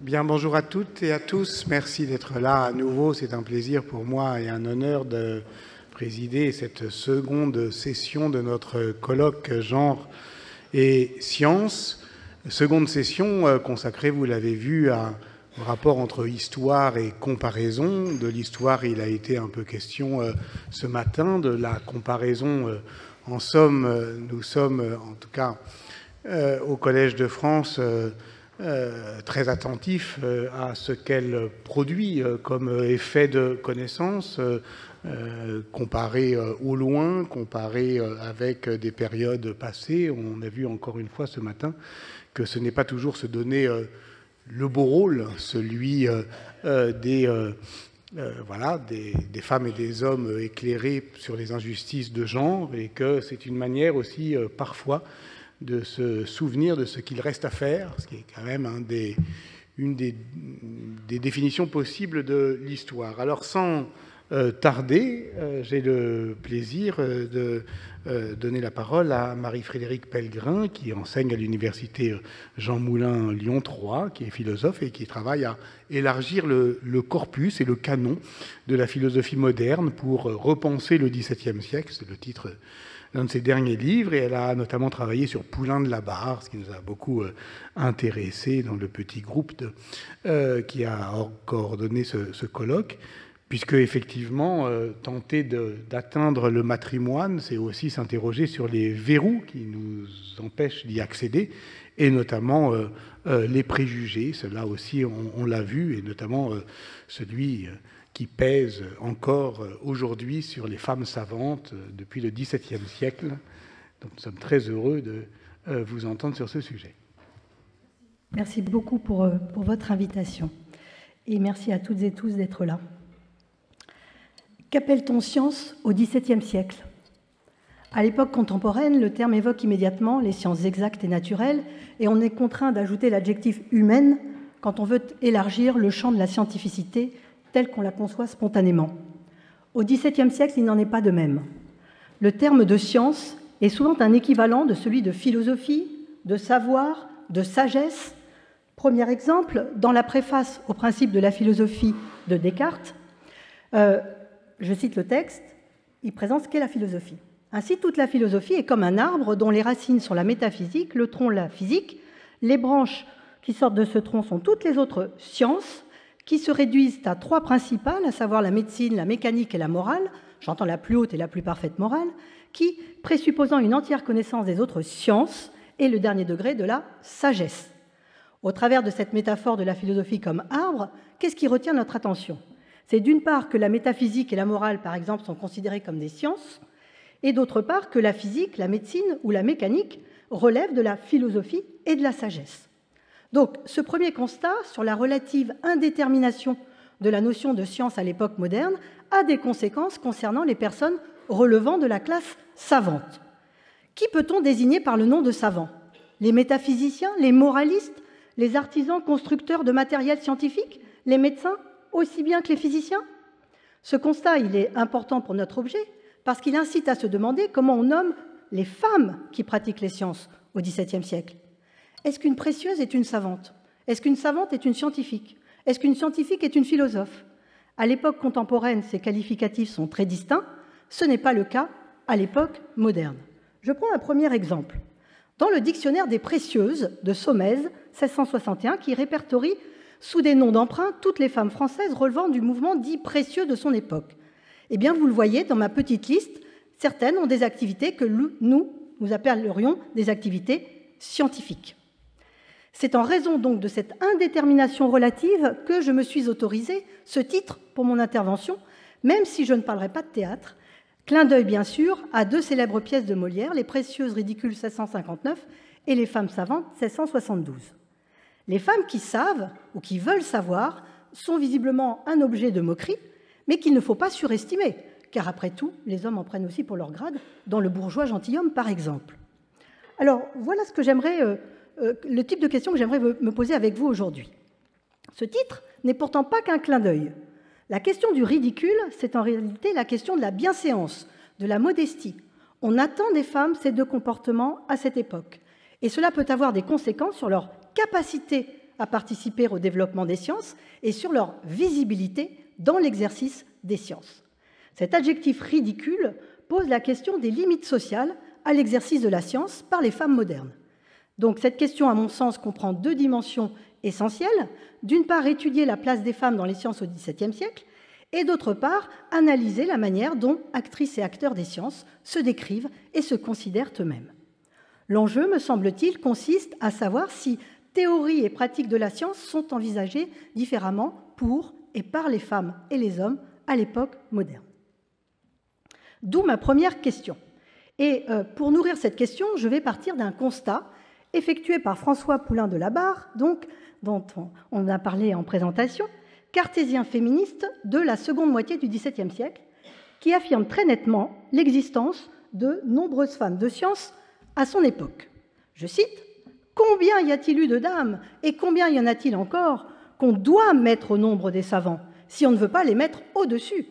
Bien, bonjour à toutes et à tous. Merci d'être là à nouveau. C'est un plaisir pour moi et un honneur de présider cette seconde session de notre colloque Genre et Sciences. Seconde session consacrée, vous l'avez vu, à un rapport entre histoire et comparaison. De l'histoire, il a été un peu question ce matin. De la comparaison, en somme, nous sommes, en tout cas, au Collège de France, très attentif à ce qu'elle produit comme effet de connaissance, comparé au loin, comparé avec des périodes passées. On a vu encore une fois ce matin que ce n'est pas toujours se donner le beau rôle, celui des femmes et des hommes éclairés sur les injustices de genre, et que c'est une manière aussi parfois de se souvenir de ce qu'il reste à faire, ce qui est quand même une des définitions possibles de l'histoire. Alors, sans tarder, j'ai le plaisir de donner la parole à Marie-Frédérique Pellegrin, qui enseigne à l'université Jean Moulin Lyon 3, qui est philosophe et qui travaille à élargir le corpus et le canon de la philosophie moderne pour repenser le XVIIe siècle. C'est le titre d'un de ses derniers livres, et elle a notamment travaillé sur Poulain de la Barre, ce qui nous a beaucoup intéressés dans le petit groupe qui a coordonné ce colloque, puisque effectivement, tenter d'atteindre le matrimoine, c'est aussi s'interroger sur les verrous qui nous empêchent d'y accéder, et notamment les préjugés. Cela aussi, on l'a vu, et notamment celui qui pèse encore aujourd'hui sur les femmes savantes depuis le XVIIe siècle. Donc nous sommes très heureux de vous entendre sur ce sujet. Merci beaucoup pour votre invitation. Et merci à toutes et tous d'être là. Qu'appelle-t-on science au XVIIe siècle ? À l'époque contemporaine, le terme évoque immédiatement les sciences exactes et naturelles, et on est contraint d'ajouter l'adjectif humaine quand on veut élargir le champ de la scientificité telle qu'on la conçoit spontanément. Au XVIIe siècle, il n'en est pas de même. Le terme de science est souvent un équivalent de celui de philosophie, de savoir, de sagesse. Premier exemple, dans la préface au principe de la philosophie de Descartes, je cite le texte, il présente ce qu'est la philosophie. Ainsi, toute la philosophie est comme un arbre dont les racines sont la métaphysique, le tronc la physique. Les branches qui sortent de ce tronc sont toutes les autres sciences, qui se réduisent à trois principales, à savoir la médecine, la mécanique et la morale, j'entends la plus haute et la plus parfaite morale, qui, présupposant une entière connaissance des autres sciences, est le dernier degré de la sagesse. Au travers de cette métaphore de la philosophie comme arbre, qu'est-ce qui retient notre attention ? C'est d'une part que la métaphysique et la morale, par exemple, sont considérées comme des sciences, et d'autre part que la physique, la médecine ou la mécanique relèvent de la philosophie et de la sagesse. Donc, ce premier constat sur la relative indétermination de la notion de science à l'époque moderne a des conséquences concernant les personnes relevant de la classe savante. Qui peut-on désigner par le nom de savant ? Les métaphysiciens, les moralistes, les artisans constructeurs de matériel scientifique, les médecins, aussi bien que les physiciens ? Ce constat, il est important pour notre objet parce qu'il incite à se demander comment on nomme les femmes qui pratiquent les sciences au XVIIe siècle. Est-ce qu'une précieuse est une savante ? Est-ce qu'une savante est une scientifique ? Est-ce qu'une scientifique est une philosophe ? À l'époque contemporaine, ces qualificatifs sont très distincts. Ce n'est pas le cas à l'époque moderne. Je prends un premier exemple. Dans le dictionnaire des précieuses de Saumaise, 1661, qui répertorie sous des noms d'emprunt toutes les femmes françaises relevant du mouvement dit précieux de son époque. Eh bien, vous le voyez dans ma petite liste, certaines ont des activités que nous appellerions des activités scientifiques. C'est en raison donc de cette indétermination relative que je me suis autorisé ce titre pour mon intervention, même si je ne parlerai pas de théâtre. Clin d'œil, bien sûr, à deux célèbres pièces de Molière, Les Précieuses ridicules 1659 et Les Femmes savantes 1672. Les femmes qui savent ou qui veulent savoir sont visiblement un objet de moquerie, mais qu'il ne faut pas surestimer, car après tout, les hommes en prennent aussi pour leur grade, dans le bourgeois gentilhomme, par exemple. Alors, voilà ce que j'aimerais... le type de question que j'aimerais me poser avec vous aujourd'hui. Ce titre n'est pourtant pas qu'un clin d'œil. La question du ridicule, c'est en réalité la question de la bienséance, de la modestie. On attend des femmes ces deux comportements à cette époque. Et cela peut avoir des conséquences sur leur capacité à participer au développement des sciences et sur leur visibilité dans l'exercice des sciences. Cet adjectif ridicule pose la question des limites sociales à l'exercice de la science par les femmes modernes. Donc cette question, à mon sens, comprend deux dimensions essentielles. D'une part, étudier la place des femmes dans les sciences au XVIIe siècle, et d'autre part, analyser la manière dont actrices et acteurs des sciences se décrivent et se considèrent eux-mêmes. L'enjeu, me semble-t-il, consiste à savoir si théorie et pratique de la science sont envisagées différemment pour et par les femmes et les hommes à l'époque moderne. D'où ma première question. Et pour nourrir cette question, je vais partir d'un constat effectué par François Poulain de Labarre, donc, dont on a parlé en présentation, cartésien féministe de la seconde moitié du XVIIe siècle, qui affirme très nettement l'existence de nombreuses femmes de science à son époque. Je cite, « Combien y a-t-il eu de dames et combien y en a-t-il encore qu'on doit mettre au nombre des savants si on ne veut pas les mettre au-dessus ?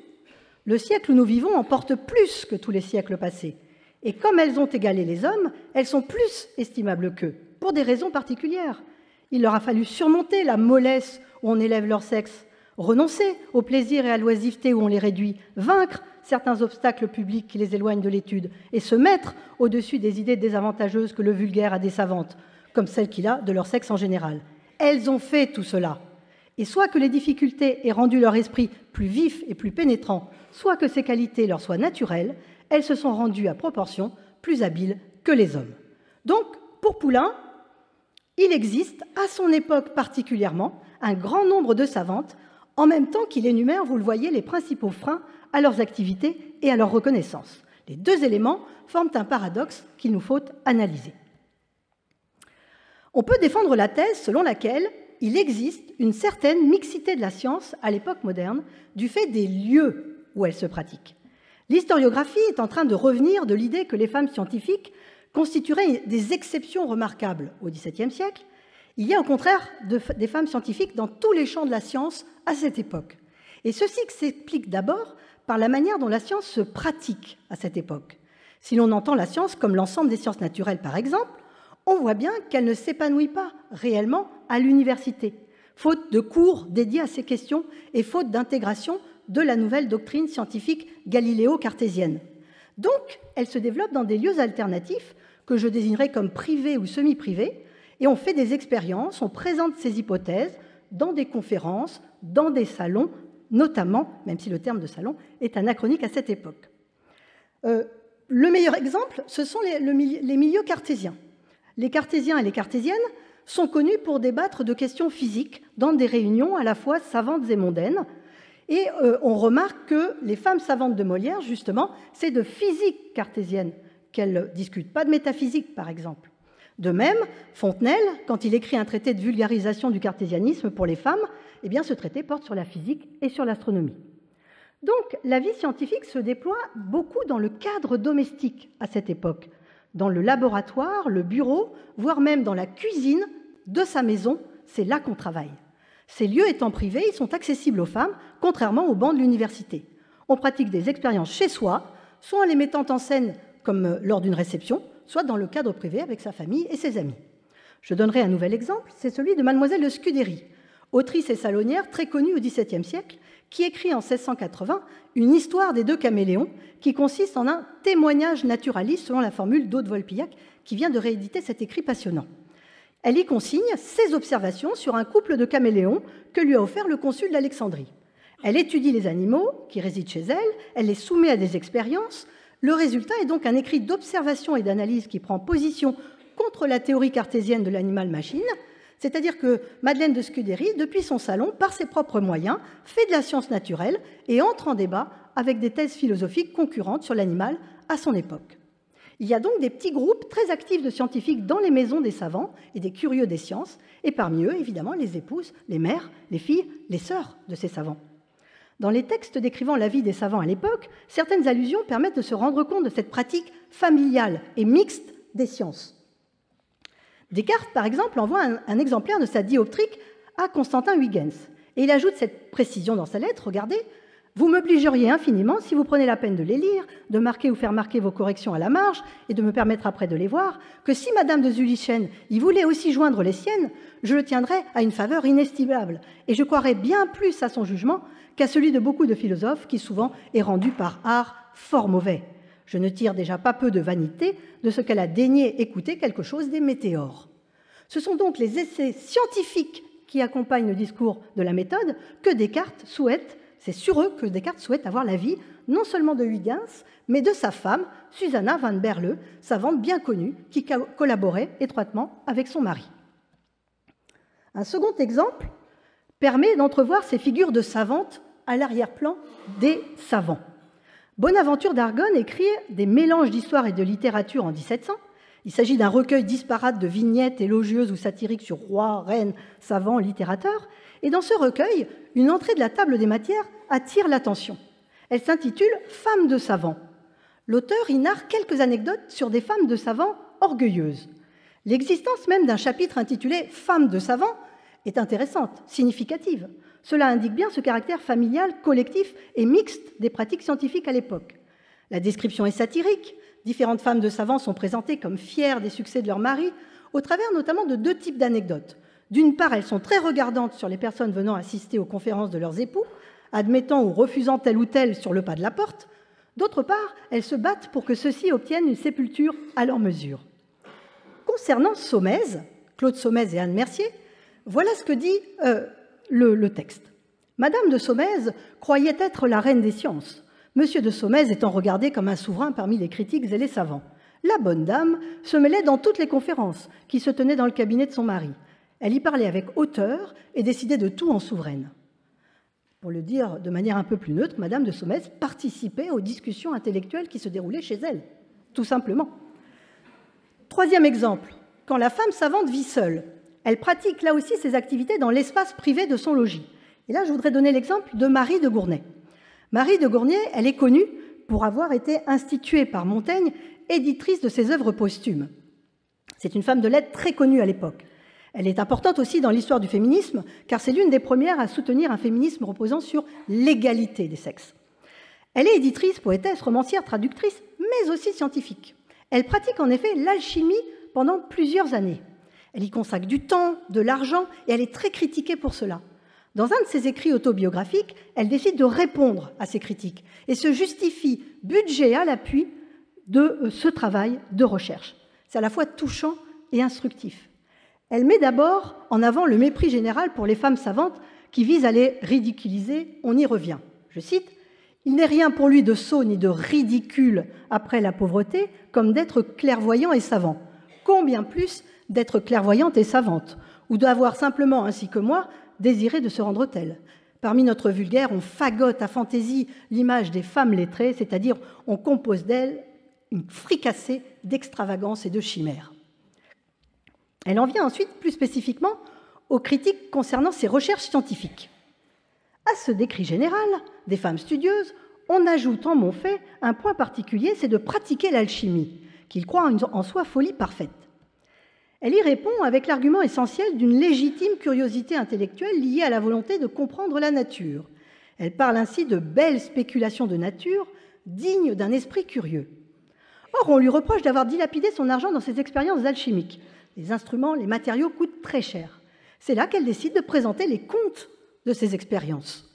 Le siècle où nous vivons en porte plus que tous les siècles passés. Et comme elles ont égalé les hommes, elles sont plus estimables qu'eux, pour des raisons particulières. Il leur a fallu surmonter la mollesse où on élève leur sexe, renoncer au plaisir et à l'oisiveté où on les réduit, vaincre certains obstacles publics qui les éloignent de l'étude et se mettre au-dessus des idées désavantageuses que le vulgaire a des savantes, comme celles qu'il a de leur sexe en général. Elles ont fait tout cela. Et soit que les difficultés aient rendu leur esprit plus vif et plus pénétrant, soit que ces qualités leur soient naturelles, elles se sont rendues à proportion plus habiles que les hommes. Donc, pour Poulain, il existe, à son époque particulièrement, un grand nombre de savantes, en même temps qu'il énumère, vous le voyez, les principaux freins à leurs activités et à leur reconnaissance. Les deux éléments forment un paradoxe qu'il nous faut analyser. On peut défendre la thèse selon laquelle il existe une certaine mixité de la science à l'époque moderne du fait des lieux où elle se pratique. L'historiographie est en train de revenir de l'idée que les femmes scientifiques constitueraient des exceptions remarquables au XVIIe siècle. Il y a au contraire des femmes scientifiques dans tous les champs de la science à cette époque. Et ceci s'explique d'abord par la manière dont la science se pratique à cette époque. Si l'on entend la science comme l'ensemble des sciences naturelles, par exemple, on voit bien qu'elle ne s'épanouit pas réellement à l'université, faute de cours dédiés à ces questions et faute d'intégration de la nouvelle doctrine scientifique galiléo-cartésienne. Donc, elle se développe dans des lieux alternatifs que je désignerais comme privés ou semi-privés, et on fait des expériences, on présente ces hypothèses dans des conférences, dans des salons, notamment, même si le terme de salon est anachronique à cette époque. Le meilleur exemple, ce sont les milieux cartésiens. Les cartésiens et les cartésiennes sont connus pour débattre de questions physiques dans des réunions à la fois savantes et mondaines. Et on remarque que les femmes savantes de Molière, justement, c'est de physique cartésienne qu'elles discutent, pas de métaphysique, par exemple. De même, Fontenelle, quand il écrit un traité de vulgarisation du cartésianisme pour les femmes, eh bien, ce traité porte sur la physique et sur l'astronomie. Donc, la vie scientifique se déploie beaucoup dans le cadre domestique à cette époque, dans le laboratoire, le bureau, voire même dans la cuisine de sa maison, c'est là qu'on travaille. Ces lieux étant privés, ils sont accessibles aux femmes, contrairement aux bancs de l'université. On pratique des expériences chez soi, soit en les mettant en scène comme lors d'une réception, soit dans le cadre privé avec sa famille et ses amis. Je donnerai un nouvel exemple, c'est celui de Mademoiselle de Scudéry, autrice et salonnière très connue au XVIIe siècle, qui écrit en 1680 une histoire des deux caméléons qui consiste en un témoignage naturaliste selon la formule d'Aude Volpillac, qui vient de rééditer cet écrit passionnant. Elle y consigne ses observations sur un couple de caméléons que lui a offert le consul d'Alexandrie. Elle étudie les animaux qui résident chez elle, elle les soumet à des expériences. Le résultat est donc un écrit d'observation et d'analyse qui prend position contre la théorie cartésienne de l'animal-machine, c'est-à-dire que Madeleine de Scudéry, depuis son salon, par ses propres moyens, fait de la science naturelle et entre en débat avec des thèses philosophiques concurrentes sur l'animal à son époque. Il y a donc des petits groupes très actifs de scientifiques dans les maisons des savants et des curieux des sciences, et parmi eux, évidemment, les épouses, les mères, les filles, les sœurs de ces savants. Dans les textes décrivant la vie des savants à l'époque, certaines allusions permettent de se rendre compte de cette pratique familiale et mixte des sciences. Descartes, par exemple, envoie un exemplaire de sa dioptrique à Constantin Huygens. Et il ajoute cette précision dans sa lettre, regardez, Vous m'obligeriez infiniment, si vous prenez la peine de les lire, de marquer ou faire marquer vos corrections à la marge et de me permettre après de les voir, que si Madame de Zulichen y voulait aussi joindre les siennes, je le tiendrais à une faveur inestimable et je croirais bien plus à son jugement qu'à celui de beaucoup de philosophes qui souvent est rendu par art fort mauvais. Je ne tire déjà pas peu de vanité de ce qu'elle a daigné écouter quelque chose des météores. Ce sont donc les essais scientifiques qui accompagnent le discours de la méthode que Descartes souhaite. C'est sur eux que Descartes souhaite avoir l'avis non seulement de Huygens, mais de sa femme, Susanna van Berle, savante bien connue, qui collaborait étroitement avec son mari. Un second exemple permet d'entrevoir ces figures de savantes à l'arrière-plan des savants. Bonaventure d'Argonne écrit des mélanges d'histoire et de littérature en 1700. Il s'agit d'un recueil disparate de vignettes élogieuses ou satiriques sur rois, reines, savants, littérateurs. Et dans ce recueil, une entrée de la table des matières attire l'attention. Elle s'intitule « Femmes de savants ». L'auteur y narre quelques anecdotes sur des femmes de savants orgueilleuses. L'existence même d'un chapitre intitulé « Femmes de savants » est intéressante, significative. Cela indique bien ce caractère familial, collectif et mixte des pratiques scientifiques à l'époque. La description est satirique. Différentes femmes de savants sont présentées comme fières des succès de leur mari, au travers notamment de deux types d'anecdotes. D'une part, elles sont très regardantes sur les personnes venant assister aux conférences de leurs époux, admettant ou refusant tel ou tel sur le pas de la porte. D'autre part, elles se battent pour que ceux-ci obtiennent une sépulture à leur mesure. Concernant Saumaise, Claude Saumaise et Anne Mercier, voilà ce que dit le texte. Madame de Saumaise croyait être la reine des sciences, Monsieur de Saumaise étant regardé comme un souverain parmi les critiques et les savants. La bonne dame se mêlait dans toutes les conférences qui se tenaient dans le cabinet de son mari. Elle y parlait avec hauteur et décidait de tout en souveraine. Pour le dire de manière un peu plus neutre, Madame de Saumaise participait aux discussions intellectuelles qui se déroulaient chez elle, tout simplement. Troisième exemple, quand la femme savante vit seule, elle pratique là aussi ses activités dans l'espace privé de son logis. Et là, je voudrais donner l'exemple de Marie de Gournay. Marie de Gournay, elle est connue pour avoir été instituée par Montaigne éditrice de ses œuvres posthumes. C'est une femme de lettres très connue à l'époque. Elle est importante aussi dans l'histoire du féminisme, car c'est l'une des premières à soutenir un féminisme reposant sur l'égalité des sexes. Elle est éditrice, poétesse, romancière, traductrice, mais aussi scientifique. Elle pratique en effet l'alchimie pendant plusieurs années. Elle y consacre du temps, de l'argent, et elle est très critiquée pour cela. Dans un de ses écrits autobiographiques, elle décide de répondre à ces critiques et se justifie, budget à l'appui, de ce travail de recherche. C'est à la fois touchant et instructif. Elle met d'abord en avant le mépris général pour les femmes savantes qui vise à les ridiculiser. On y revient. Je cite, « Il n'est rien pour lui de sot ni de ridicule après la pauvreté comme d'être clairvoyant et savant. Combien plus d'être clairvoyante et savante, ou d'avoir simplement, ainsi que moi, désiré de se rendre telle. Parmi notre vulgaire, on fagote à fantaisie l'image des femmes lettrées, c'est-à-dire on compose d'elles une fricassée d'extravagance et de chimères. » Elle en vient ensuite plus spécifiquement aux critiques concernant ses recherches scientifiques. À ce décrit général des femmes studieuses, on ajoute en Monfait un point particulier, c'est de pratiquer l'alchimie, qu'il croit en soi folie parfaite. Elle y répond avec l'argument essentiel d'une légitime curiosité intellectuelle liée à la volonté de comprendre la nature. Elle parle ainsi de belles spéculations de nature dignes d'un esprit curieux. Or, on lui reproche d'avoir dilapidé son argent dans ses expériences alchimiques. Les instruments, les matériaux coûtent très cher. C'est là qu'elle décide de présenter les comptes de ses expériences.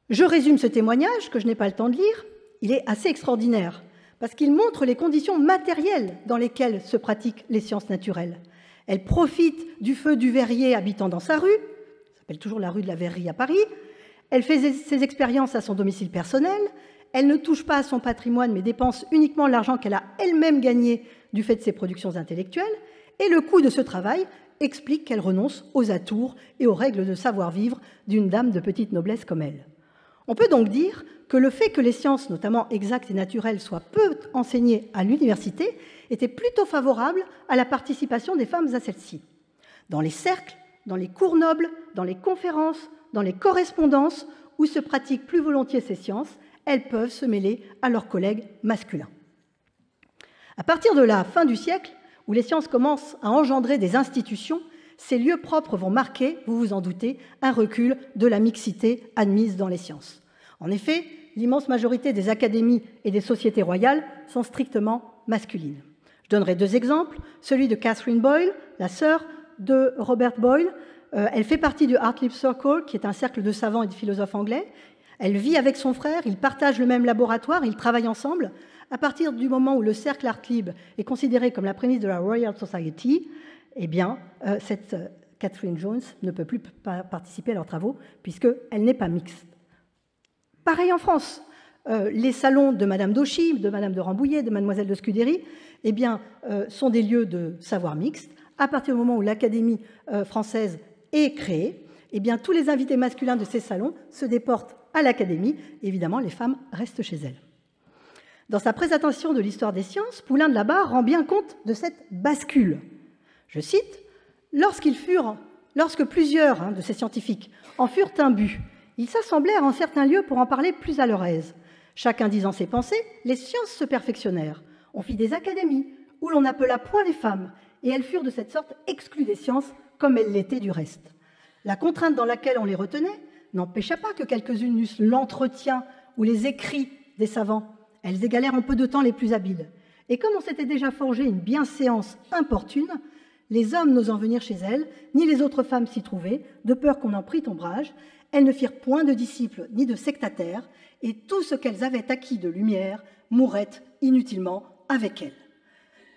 Je résume ce témoignage, que je n'ai pas le temps de lire. Il est assez extraordinaire, parce qu'il montre les conditions matérielles dans lesquelles se pratiquent les sciences naturelles. Elle profite du feu du verrier habitant dans sa rue, ça s'appelle toujours la rue de la Verrerie à Paris. Elle fait ses expériences à son domicile personnel. Elle ne touche pas à son patrimoine, mais dépense uniquement l'argent qu'elle a elle-même gagné du fait de ses productions intellectuelles. Et le coût de ce travail explique qu'elle renonce aux atours et aux règles de savoir-vivre d'une dame de petite noblesse comme elle. On peut donc dire que le fait que les sciences, notamment exactes et naturelles, soient peu enseignées à l'université était plutôt favorable à la participation des femmes à celle-ci. Dans les cercles, dans les cours nobles, dans les conférences, dans les correspondances, où se pratiquent plus volontiers ces sciences, elles peuvent se mêler à leurs collègues masculins. À partir de la fin du siècle, où les sciences commencent à engendrer des institutions, ces lieux propres vont marquer, vous vous en doutez, un recul de la mixité admise dans les sciences. En effet, l'immense majorité des académies et des sociétés royales sont strictement masculines. Je donnerai 2 exemples. Celui de Catherine Boyle, la sœur de Robert Boyle. Elle fait partie du Hartlib Circle, qui est un cercle de savants et de philosophes anglais. Elle vit avec son frère, ils partagent le même laboratoire, ils travaillent ensemble. À partir du moment où le cercle Hartlib est considéré comme la prémisse de la Royal Society, eh bien, cette Catherine Jones ne peut plus participer à leurs travaux, puisqu'elle n'est pas mixte. Pareil en France. Les salons de Madame d'Auchy, de Madame de Rambouillet, de Mademoiselle de Scudéry, eh bien, sont des lieux de savoir mixte. À partir du moment où l'Académie française est créée, eh bien, tous les invités masculins de ces salons se déportent à l'Académie. Évidemment, les femmes restent chez elles. Dans sa présentation de l'histoire des sciences, Poulain de la Barre rend bien compte de cette bascule. Je cite, « Lorsque plusieurs de ces scientifiques en furent imbus, ils s'assemblèrent en certains lieux pour en parler plus à leur aise. Chacun disant ses pensées, les sciences se perfectionnèrent. On fit des académies où l'on n'appela point les femmes, et elles furent de cette sorte exclues des sciences comme elles l'étaient du reste. La contrainte dans laquelle on les retenait n'empêcha pas que quelques-unes eussent l'entretien ou les écrits des savants. Elles égalèrent en peu de temps les plus habiles. Et comme on s'était déjà forgé une bienséance importune, les hommes n'osant venir chez elles, ni les autres femmes s'y trouver, de peur qu'on en prît ombrage, elles ne firent point de disciples ni de sectataires, et tout ce qu'elles avaient acquis de lumière mourrait inutilement avec elles.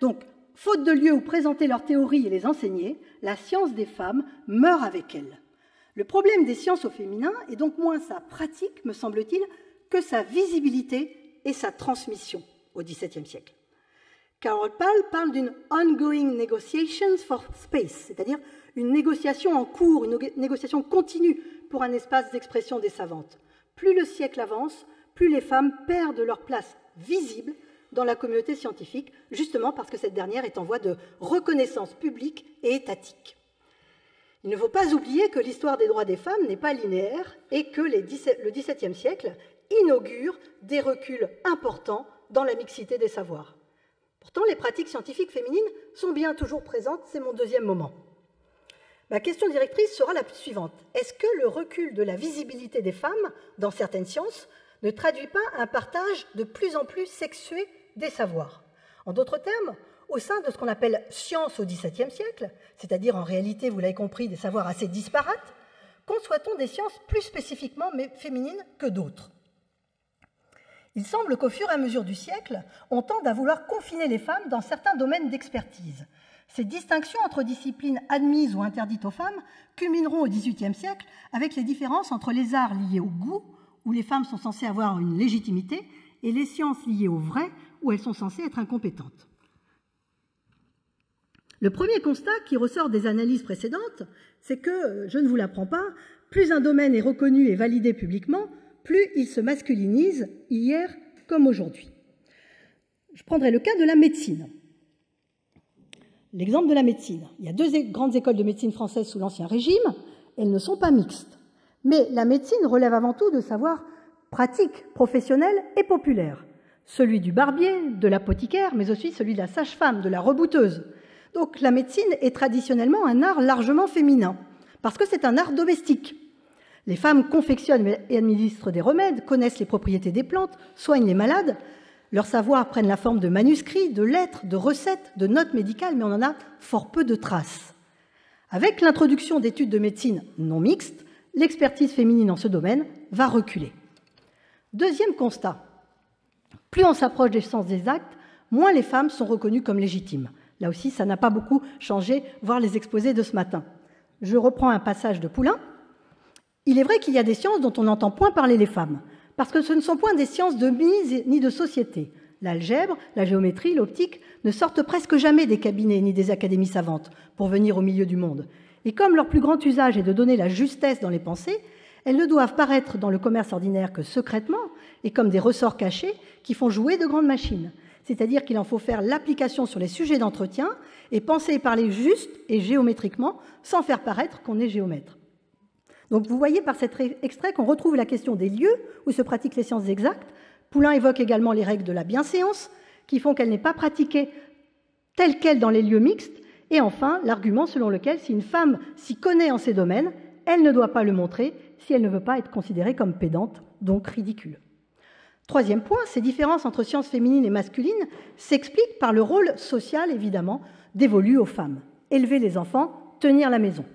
Donc, faute de lieu où présenter leurs théories et les enseigner, la science des femmes meurt avec elles. Le problème des sciences au féminin est donc moins sa pratique, me semble-t-il, que sa visibilité et sa transmission au XVIIe siècle. Carol Pall parle d'une « ongoing negotiations for space », c'est-à-dire une négociation en cours, une négociation continue pour un espace d'expression des savantes. Plus le siècle avance, plus les femmes perdent leur place visible dans la communauté scientifique, justement parce que cette dernière est en voie de reconnaissance publique et étatique. Il ne faut pas oublier que l'histoire des droits des femmes n'est pas linéaire et que le XVIIe siècle inaugure des reculs importants dans la mixité des savoirs. Pourtant, les pratiques scientifiques féminines sont bien toujours présentes, c'est mon deuxième moment. Ma question directrice sera la suivante. Est-ce que le recul de la visibilité des femmes dans certaines sciences ne traduit pas un partage de plus en plus sexué des savoirs? En d'autres termes, au sein de ce qu'on appelle science au XVIIe siècle, c'est-à-dire en réalité, vous l'avez compris, des savoirs assez disparates, conçoit-on des sciences plus spécifiquement féminines que d'autres? Il semble qu'au fur et à mesure du siècle, on tende à vouloir confiner les femmes dans certains domaines d'expertise. Ces distinctions entre disciplines admises ou interdites aux femmes culmineront au XVIIIe siècle avec les différences entre les arts liés au goût, où les femmes sont censées avoir une légitimité, et les sciences liées au vrai, où elles sont censées être incompétentes. Le premier constat qui ressort des analyses précédentes, c'est que, je ne vous l'apprends pas, plus un domaine est reconnu et validé publiquement, plus il se masculinise, hier comme aujourd'hui. Je prendrai le cas de la médecine. L'exemple de la médecine. Il y a 2 grandes écoles de médecine françaises sous l'Ancien Régime. Elles ne sont pas mixtes. Mais la médecine relève avant tout de savoirs pratiques, professionnels et populaires. Celui du barbier, de l'apothicaire, mais aussi celui de la sage-femme, de la rebouteuse. Donc la médecine est traditionnellement un art largement féminin, parce que c'est un art domestique. Les femmes confectionnent et administrent des remèdes, connaissent les propriétés des plantes, soignent les malades. Leurs savoirs prennent la forme de manuscrits, de lettres, de recettes, de notes médicales, mais on en a fort peu de traces. Avec l'introduction d'études de médecine non mixtes, l'expertise féminine en ce domaine va reculer. Deuxième constat, plus on s'approche des sciences exactes, moins les femmes sont reconnues comme légitimes. Là aussi, ça n'a pas beaucoup changé, voir les exposés de ce matin. Je reprends un passage de Poulain. Il est vrai qu'il y a des sciences dont on n'entend point parler les femmes, parce que ce ne sont point des sciences de mise ni de société. L'algèbre, la géométrie, l'optique ne sortent presque jamais des cabinets ni des académies savantes pour venir au milieu du monde. Et comme leur plus grand usage est de donner la justesse dans les pensées, elles ne doivent paraître dans le commerce ordinaire que secrètement et comme des ressorts cachés qui font jouer de grandes machines. C'est-à-dire qu'il en faut faire l'application sur les sujets d'entretien et penser et parler juste et géométriquement sans faire paraître qu'on est géomètre. Donc vous voyez par cet extrait qu'on retrouve la question des lieux où se pratiquent les sciences exactes. Poulain évoque également les règles de la bienséance qui font qu'elle n'est pas pratiquée telle qu'elle dans les lieux mixtes. Et enfin, l'argument selon lequel si une femme s'y connaît en ces domaines, elle ne doit pas le montrer si elle ne veut pas être considérée comme pédante donc ridicule. Troisième point, ces différences entre sciences féminines et masculines s'expliquent par le rôle social, évidemment, dévolu aux femmes. Élever les enfants, tenir la maison.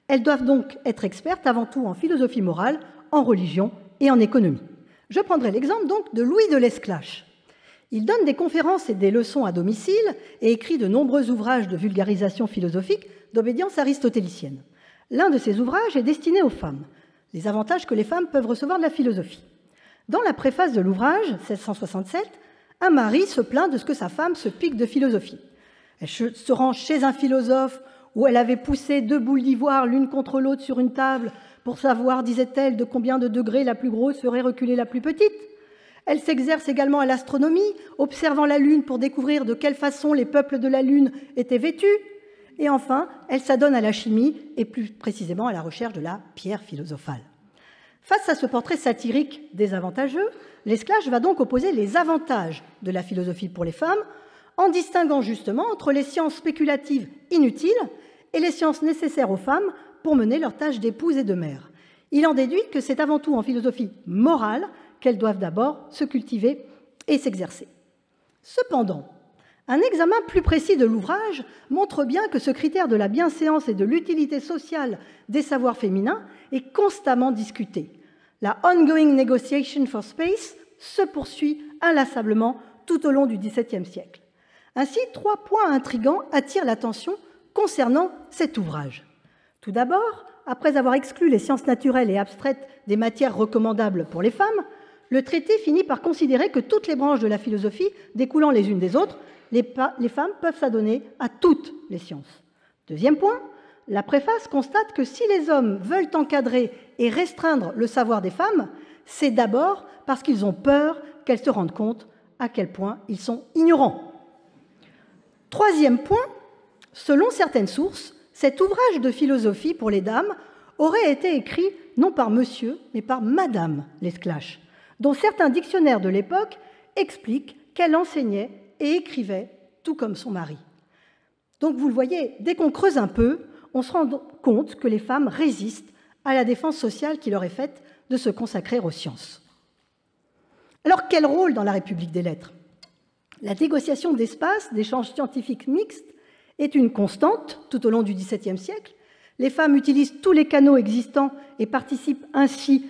Elles doivent donc être expertes avant tout en philosophie morale, en religion et en économie. Je prendrai l'exemple donc de Louis de Lesclache. Il donne des conférences et des leçons à domicile et écrit de nombreux ouvrages de vulgarisation philosophique d'obédience aristotélicienne. L'un de ces ouvrages est destiné aux femmes, les avantages que les femmes peuvent recevoir de la philosophie. Dans la préface de l'ouvrage, 1667, un mari se plaint de ce que sa femme se pique de philosophie. Elle se rend chez un philosophe où elle avait poussé 2 boules d'ivoire l'une contre l'autre sur une table pour savoir, disait-elle, de combien de degrés la plus grosse ferait reculer la plus petite. Elle s'exerce également à l'astronomie, observant la Lune pour découvrir de quelle façon les peuples de la Lune étaient vêtus. Et enfin, elle s'adonne à la chimie et plus précisément à la recherche de la pierre philosophale. Face à ce portrait satirique désavantageux, Lesclache va donc opposer les avantages de la philosophie pour les femmes en distinguant justement entre les sciences spéculatives inutiles et les sciences nécessaires aux femmes pour mener leurs tâches d'épouse et de mère. Il en déduit que c'est avant tout en philosophie morale qu'elles doivent d'abord se cultiver et s'exercer. Cependant, un examen plus précis de l'ouvrage montre bien que ce critère de la bienséance et de l'utilité sociale des savoirs féminins est constamment discuté. La ongoing negotiation for space se poursuit inlassablement tout au long du XVIIe siècle. Ainsi, 3 points intrigants attirent l'attention concernant cet ouvrage. Tout d'abord, après avoir exclu les sciences naturelles et abstraites des matières recommandables pour les femmes, le traité finit par considérer que toutes les branches de la philosophie, découlant les unes des autres, les femmes peuvent s'adonner à toutes les sciences. Deuxième point, la préface constate que si les hommes veulent encadrer et restreindre le savoir des femmes, c'est d'abord parce qu'ils ont peur qu'elles se rendent compte à quel point ils sont ignorants. Troisième point, selon certaines sources, cet ouvrage de philosophie pour les dames aurait été écrit non par monsieur, mais par madame Lesclache, dont certains dictionnaires de l'époque expliquent qu'elle enseignait et écrivait tout comme son mari. Donc vous le voyez, dès qu'on creuse un peu, on se rend compte que les femmes résistent à la défense sociale qui leur est faite de se consacrer aux sciences. Alors quel rôle dans la République des lettres? La négociation d'espace, d'échanges scientifiques mixtes, est une constante tout au long du XVIIe siècle. Les femmes utilisent tous les canaux existants et participent ainsi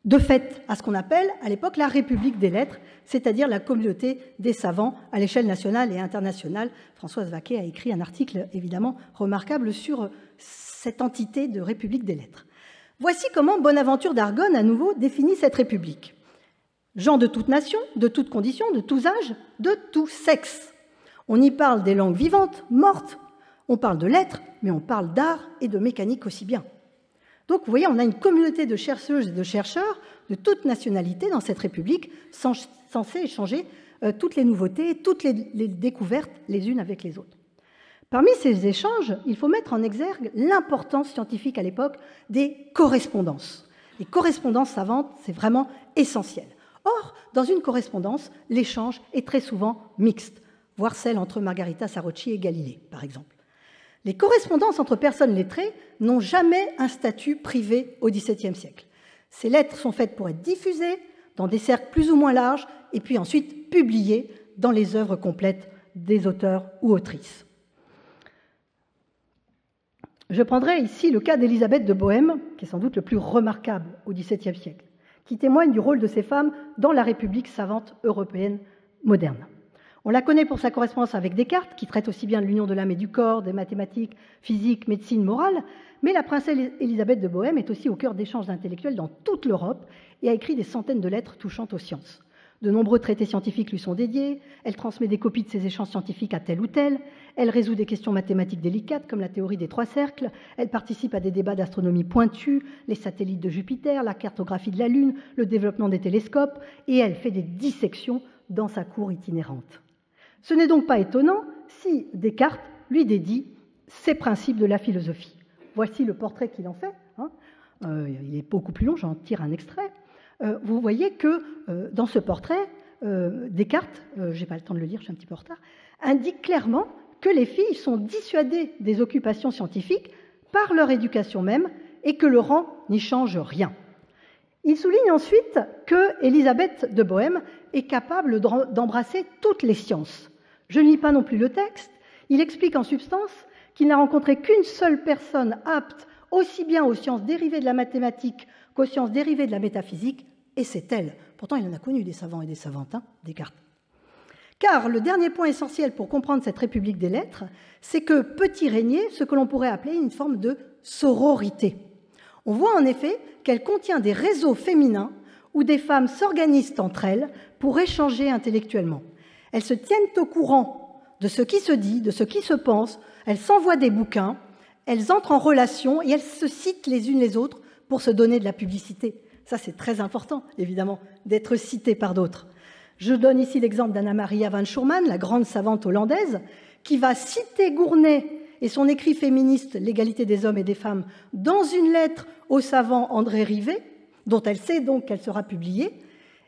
de fait à ce qu'on appelle à l'époque la République des lettres, c'est-à-dire la communauté des savants à l'échelle nationale et internationale. Françoise Vaquet a écrit un article évidemment remarquable sur cette entité de République des lettres. Voici comment Bonaventure d'Argonne à nouveau définit cette République. Gens de toute nation, de toutes conditions, de tous âges, de tout sexe. On y parle des langues vivantes, mortes, on parle de lettres, mais on parle d'art et de mécanique aussi bien. Donc, vous voyez, on a une communauté de chercheuses et de chercheurs de toute nationalité dans cette République, censée échanger toutes les nouveautés, toutes les découvertes les unes avec les autres. Parmi ces échanges, il faut mettre en exergue l'importance scientifique à l'époque des correspondances. Les correspondances savantes, c'est vraiment essentiel. Or, dans une correspondance, l'échange est très souvent mixte, voire celle entre Margarita Sarocchi et Galilée, par exemple. Les correspondances entre personnes lettrées n'ont jamais un statut privé au XVIIe siècle. Ces lettres sont faites pour être diffusées dans des cercles plus ou moins larges et puis ensuite publiées dans les œuvres complètes des auteurs ou autrices. Je prendrai ici le cas d'Élisabeth de Bohême, qui est sans doute le plus remarquable au XVIIe siècle, qui témoigne du rôle de ces femmes dans la République savante européenne moderne. On la connaît pour sa correspondance avec Descartes, qui traite aussi bien de l'union de l'âme et du corps, des mathématiques, physique, médecine, morale, mais la princesse Élisabeth de Bohême est aussi au cœur d'échanges intellectuels dans toute l'Europe et a écrit des centaines de lettres touchant aux sciences. De nombreux traités scientifiques lui sont dédiés, elle transmet des copies de ses échanges scientifiques à tel ou tel, elle résout des questions mathématiques délicates comme la théorie des 3 cercles, elle participe à des débats d'astronomie pointus, les satellites de Jupiter, la cartographie de la Lune, le développement des télescopes, et elle fait des dissections dans sa cour itinérante. Ce n'est donc pas étonnant si Descartes lui dédie ses principes de la philosophie. Voici le portrait qu'il en fait. Il est beaucoup plus long, j'en tire un extrait. Vous voyez que dans ce portrait, Descartes, je n'ai pas le temps de le lire, je suis un petit peu en retard, indique clairement que les filles sont dissuadées des occupations scientifiques par leur éducation même et que le rang n'y change rien. Il souligne ensuite que Élisabeth de Bohème est capable d'embrasser toutes les sciences. Je ne lis pas non plus le texte. Il explique en substance qu'il n'a rencontré qu'une seule personne apte aussi bien aux sciences dérivées de la mathématique qu'aux sciences dérivées de la métaphysique, et c'est elle. Pourtant, il en a connu des savants et des savantes, hein, Descartes. Car le dernier point essentiel pour comprendre cette République des lettres, c'est que peut y régner ce que l'on pourrait appeler une forme de sororité. On voit en effet qu'elle contient des réseaux féminins où des femmes s'organisent entre elles pour échanger intellectuellement. Elles se tiennent au courant de ce qui se dit, de ce qui se pense, elles s'envoient des bouquins, elles entrent en relation et elles se citent les unes les autres pour se donner de la publicité. Ça, c'est très important, évidemment, d'être citées par d'autres. Je donne ici l'exemple d'Anna-Maria van Schoorman, la grande savante hollandaise, qui va citer Gournay et son écrit féministe « L'égalité des hommes et des femmes » dans une lettre au savant André Rivet, dont elle sait donc qu'elle sera publiée,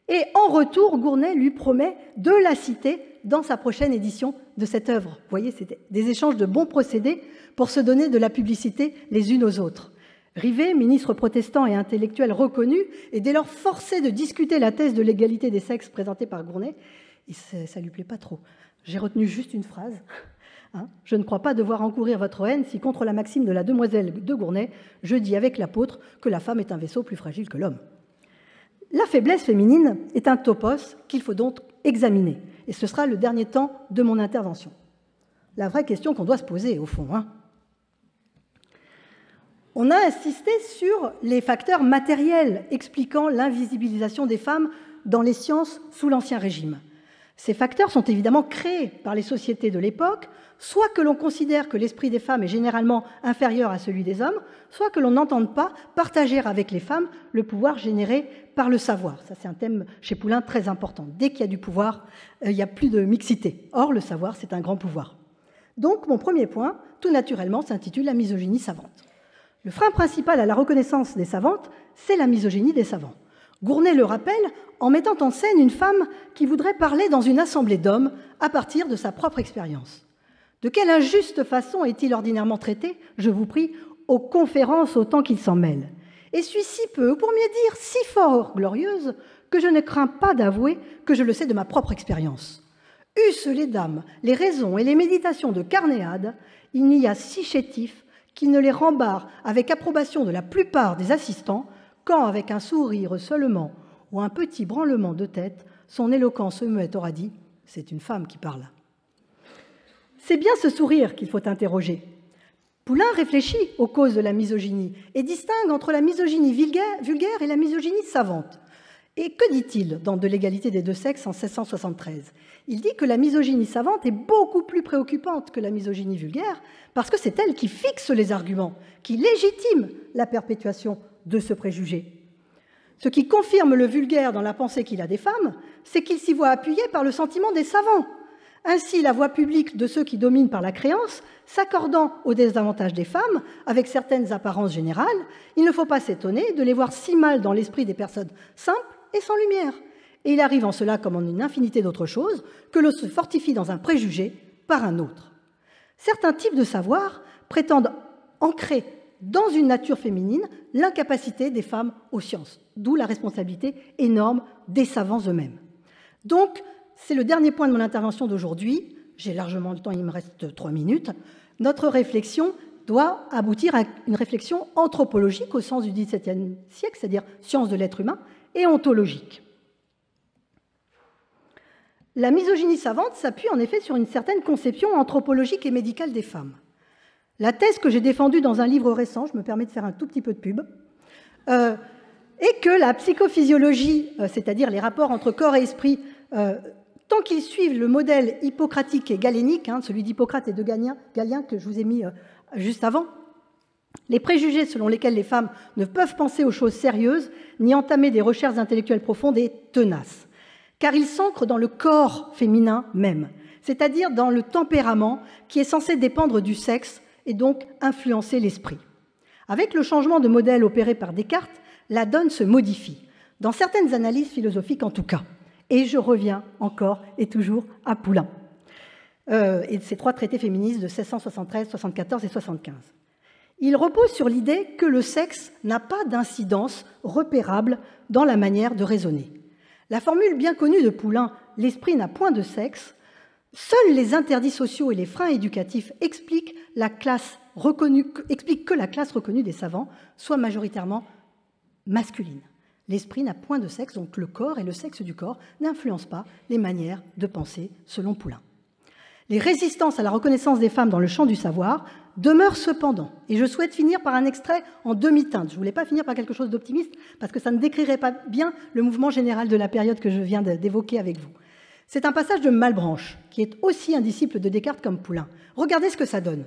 et en retour, Gournay lui promet de la citer dans sa prochaine édition de cette œuvre. Vous voyez, c'était des échanges de bons procédés pour se donner de la publicité les unes aux autres. Rivet, ministre protestant et intellectuel reconnu, est dès lors forcé de discuter la thèse de l'égalité des sexes présentée par Gournay. Et ça ne lui plaît pas trop. J'ai retenu juste une phrase. Hein, je ne crois pas devoir encourir votre haine si, contre la maxime de la demoiselle de Gournay, je dis avec l'apôtre que la femme est un vaisseau plus fragile que l'homme. La faiblesse féminine est un topos qu'il faut donc examiner. Et ce sera le dernier temps de mon intervention. La vraie question qu'on doit se poser, au fond. Hein. On a insisté sur les facteurs matériels expliquant l'invisibilisation des femmes dans les sciences sous l'Ancien Régime. Ces facteurs sont évidemment créés par les sociétés de l'époque, soit que l'on considère que l'esprit des femmes est généralement inférieur à celui des hommes, soit que l'on n'entende pas partager avec les femmes le pouvoir généré par le savoir. Ça, c'est un thème chez Poulain très important. Dès qu'il y a du pouvoir, il n'y a plus de mixité. Or, le savoir, c'est un grand pouvoir. Donc, mon premier point, tout naturellement, s'intitule « La misogynie savante ». Le frein principal à la reconnaissance des savantes, c'est la misogynie des savants. Gournay le rappelle en mettant en scène une femme qui voudrait parler dans une assemblée d'hommes à partir de sa propre expérience. De quelle injuste façon est-il ordinairement traité, je vous prie, aux conférences autant qu'il s'en mêle? Et suis si peu, ou pour mieux dire si fort glorieuse, que je ne crains pas d'avouer que je le sais de ma propre expérience. Eussent les dames les raisons et les méditations de Carnéade, il n'y a si chétif qui ne les rembarre avec approbation de la plupart des assistants, quand, avec un sourire seulement ou un petit branlement de tête, son éloquence muette aura dit « c'est une femme qui parle ». C'est bien ce sourire qu'il faut interroger. Poulain réfléchit aux causes de la misogynie et distingue entre la misogynie vulgaire et la misogynie savante. Et que dit-il dans De l'égalité des deux sexes en 1673 ? Il dit que la misogynie savante est beaucoup plus préoccupante que la misogynie vulgaire parce que c'est elle qui fixe les arguments, qui légitime la perpétuation de ce préjugé. Ce qui confirme le vulgaire dans la pensée qu'il a des femmes, c'est qu'il s'y voit appuyé par le sentiment des savants. Ainsi, la voix publique de ceux qui dominent par la créance, s'accordant au désavantage des femmes, avec certaines apparences générales, il ne faut pas s'étonner de les voir si mal dans l'esprit des personnes simples et sans lumière. Et il arrive en cela, comme en une infinité d'autres choses, que l'on se fortifie dans un préjugé par un autre. Certains types de savoir prétendent ancrer dans une nature féminine l'incapacité des femmes aux sciences, d'où la responsabilité énorme des savants eux-mêmes. Donc, c'est le dernier point de mon intervention d'aujourd'hui. J'ai largement le temps, il me reste 3 minutes. Notre réflexion doit aboutir à une réflexion anthropologique au sens du XVIIe siècle, c'est-à-dire science de l'être humain, et ontologique. La misogynie savante s'appuie en effet sur une certaine conception anthropologique et médicale des femmes. La thèse que j'ai défendue dans un livre récent, je me permets de faire un tout petit peu de pub, est que la psychophysiologie, c'est-à-dire les rapports entre corps et esprit, tant qu'ils suivent le modèle hippocratique et galénique, celui d'Hippocrate et de Galien que je vous ai mis juste avant, les préjugés selon lesquels les femmes ne peuvent penser aux choses sérieuses ni entamer des recherches intellectuelles profondes est tenace, car ils s'ancrent dans le corps féminin même, c'est-à-dire dans le tempérament qui est censé dépendre du sexe et donc influencer l'esprit. Avec le changement de modèle opéré par Descartes, la donne se modifie, dans certaines analyses philosophiques en tout cas. Et je reviens encore et toujours à Poulain et de ses 3 traités féministes de 1673, 74 et 75. Il repose sur l'idée que le sexe n'a pas d'incidence repérable dans la manière de raisonner. La formule bien connue de Poulain « l'esprit n'a point de sexe », seuls les interdits sociaux et les freins éducatifs expliquent que la classe reconnue des savants soit majoritairement masculine. L'esprit n'a point de sexe, donc le corps et le sexe du corps n'influencent pas les manières de penser, selon Poulain. Les résistances à la reconnaissance des femmes dans le champ du savoir demeurent cependant. Et je souhaite finir par un extrait en demi-teinte. Je ne voulais pas finir par quelque chose d'optimiste, parce que ça ne décrirait pas bien le mouvement général de la période que je viens d'évoquer avec vous. C'est un passage de Malebranche, qui est aussi un disciple de Descartes comme Poulain. Regardez ce que ça donne.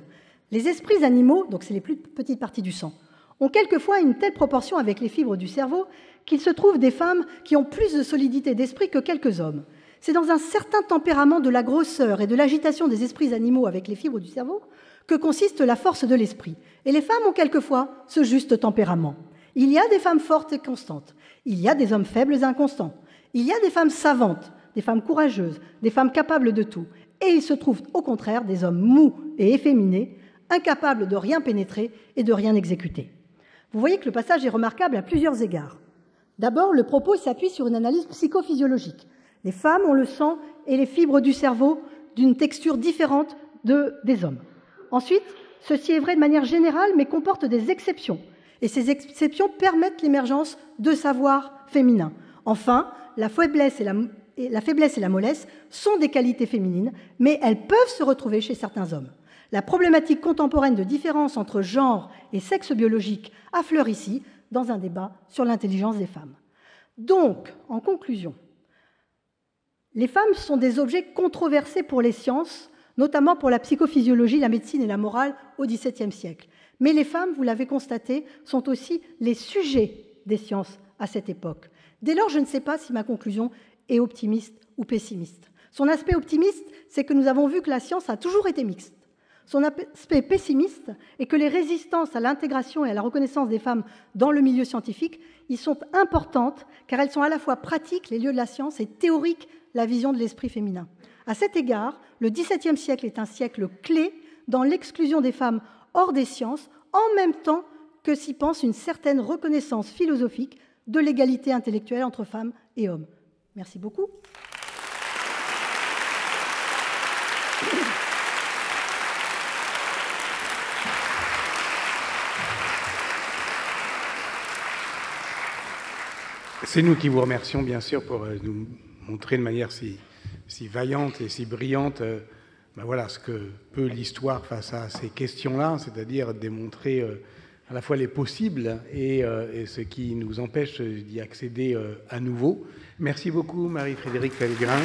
Les esprits animaux, donc c'est les plus petites parties du sang, ont quelquefois une telle proportion avec les fibres du cerveau qu'il se trouve des femmes qui ont plus de solidité d'esprit que quelques hommes. C'est dans un certain tempérament de la grosseur et de l'agitation des esprits animaux avec les fibres du cerveau que consiste la force de l'esprit. Et les femmes ont quelquefois ce juste tempérament. Il y a des femmes fortes et constantes. Il y a des hommes faibles et inconstants. Il y a des femmes savantes, des femmes courageuses, des femmes capables de tout. Et il se trouve au contraire des hommes mous et efféminés, incapables de rien pénétrer et de rien exécuter. Vous voyez que le passage est remarquable à plusieurs égards. D'abord, le propos s'appuie sur une analyse psychophysiologique. Les femmes ont le sang et les fibres du cerveau d'une texture différente des hommes. Ensuite, ceci est vrai de manière générale, mais comporte des exceptions. Et ces exceptions permettent l'émergence de savoirs féminins. Enfin, la faiblesse et la mollesse sont des qualités féminines, mais elles peuvent se retrouver chez certains hommes. La problématique contemporaine de différence entre genre et sexe biologique affleure ici dans un débat sur l'intelligence des femmes. Donc, en conclusion, les femmes sont des objets controversés pour les sciences, notamment pour la psychophysiologie, la médecine et la morale au XVIIe siècle. Mais les femmes, vous l'avez constaté, sont aussi les sujets des sciences à cette époque. Dès lors, je ne sais pas si ma conclusion est optimiste ou pessimiste. Son aspect optimiste, c'est que nous avons vu que la science a toujours été mixte. Son aspect pessimiste est que les résistances à l'intégration et à la reconnaissance des femmes dans le milieu scientifique y sont importantes, car elles sont à la fois pratiques, les lieux de la science, et théoriques, la vision de l'esprit féminin. À cet égard, le XVIIe siècle est un siècle clé dans l'exclusion des femmes hors des sciences, en même temps que s'y pense une certaine reconnaissance philosophique de l'égalité intellectuelle entre femmes et hommes. Merci beaucoup. C'est nous qui vous remercions, bien sûr, pour nous montrer de manière si vaillante et si brillante voilà, ce que peut l'histoire face à ces questions-là, c'est-à-dire démontrer à la fois les possibles et ce qui nous empêche d'y accéder à nouveau. Merci beaucoup, Marie-Frédérique Pellegrin.